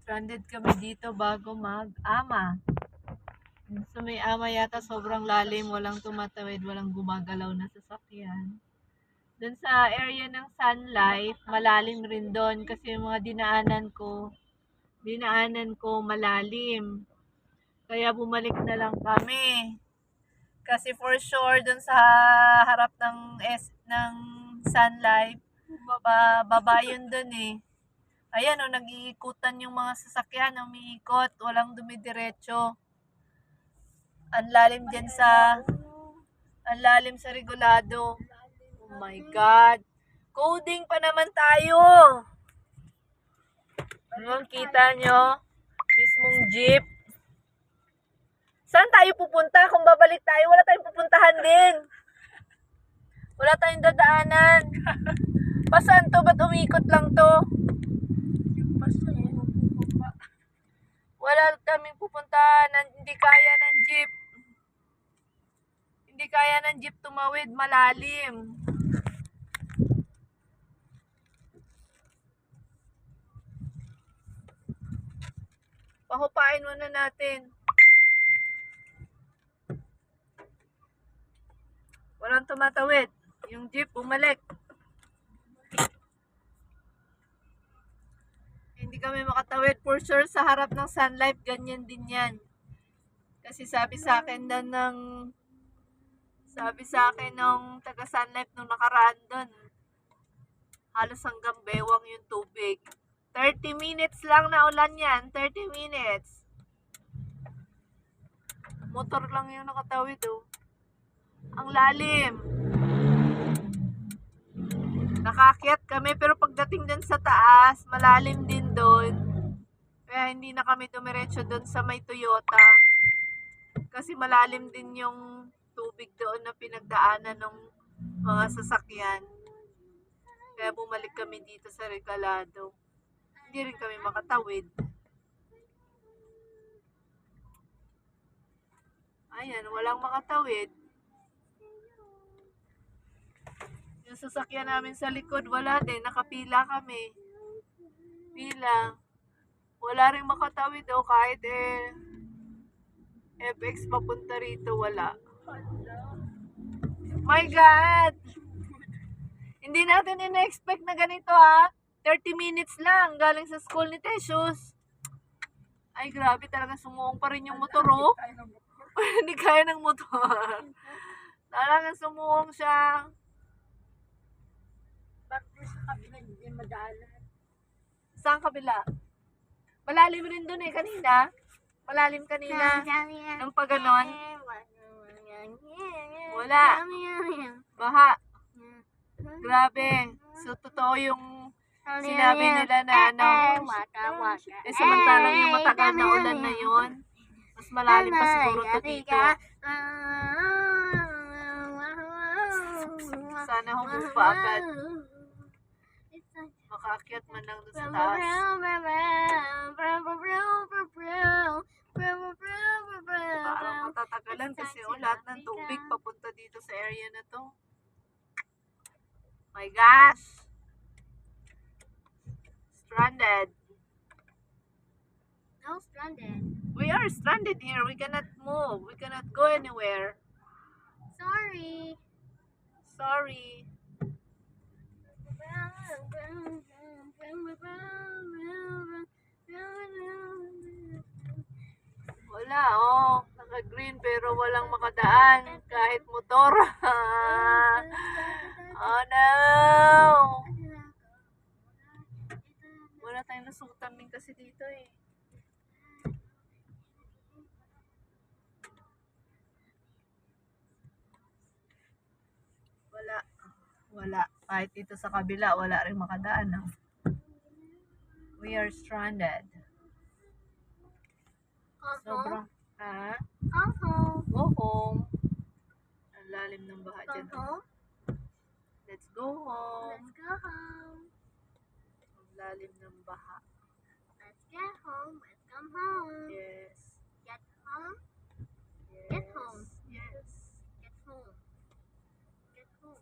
Stranded kami dito bago mag-ama. So may ama yata sobrang lalim, walang tumatawid, walang gumagalaw na sasakyan. Doon sa area ng Sun Life, malalim rin doon kasi yung mga dinaanan ko malalim. Kaya bumalik na lang kami. Kasi for sure doon sa harap ng Sun Life, baba yun doon eh. Ayan o, nag-iikutan yung mga sasakyan, umiikot, walang dumidiretso. Ang lalim sa regulado. Oh my God. Coding pa naman tayo. Ano, kita nyo? Mismong jeep. Saan tayo pupunta? Kung babalik tayo, wala tayong pupuntahan din. Wala tayong dadaanan. Pasaan to? Ba't umikot lang to? Wala kaming pupuntahan. Hindi kaya ng jeep. Hindi kaya ng jeep tumawid. Malalim. Pahupain muna natin. Walang tumatawid. Yung jeep bumalik. Hindi kami makatawid. For sure sa harap ng Sun Life, ganyan din yan. Kasi sabi sa akin ng taga Sun Life nung nakaraan doon, halos hanggang bewang yung tubig. 30 minutes lang na ulan yan. 30 minutes. Motor lang yung nakatawid oh. Ang lalim. Nakakyat kami pero pagdating dun sa taas, malalim din doon. Kaya hindi na kami dumiretso doon sa may Toyota. Kasi malalim din yung tubig doon na pinagdaanan ng mga sasakyan. Kaya bumalik kami dito sa Regalado. Hindi rin kami makatawid. Ayan, walang makatawid. Yung sasakyan namin sa likod, wala din. Nakapila kami. Pila. Wala rin makatawid daw kahit FX papunta rito, wala. My God! Hindi natin ina-expect na ganito ha. 30 minutes lang galing sa school ni Tesius. Ay grabe talaga, sumuong pa rin yung motor oh. Hindi kaya ng motor. Talagang sumuong siya. Bakit sa kabila hindi madaanan? Saan kabila? Malalim rin dun eh kanina. Malalim kanina. Nung pa ganon. Wala. Baha. Grabe. So, totoo yung sinabi nila na samantalang yung matagal na ulan na yun, mas malalim pa siguro to dito. Sana humupa agad. Makaakyat man lang doon sa taas. Parang matatagalan kasi lahat ng tubig papunta dito sa area na to. My gosh! Stranded. No, stranded. We are stranded here. We cannot move. We cannot go anywhere. Sorry. Sorry. Wala, oh. Naka-green pero walang makadaan. Kahit motor. Oh no! Wala tayong nasutan din kasi dito eh. Wala. Kahit dito sa kabila, wala rin makadaan. No? We are stranded. Sobrang, ha? Go home. Ang lalim ng baha dyan. Oh. Let's go home. Let's go home. Ang lalim ng baha. Let's get home. Let's come home. Yes. Get home. Yes. Get home. Yes. Get home. Get home.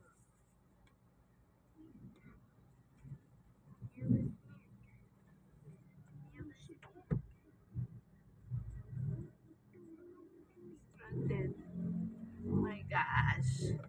Ash.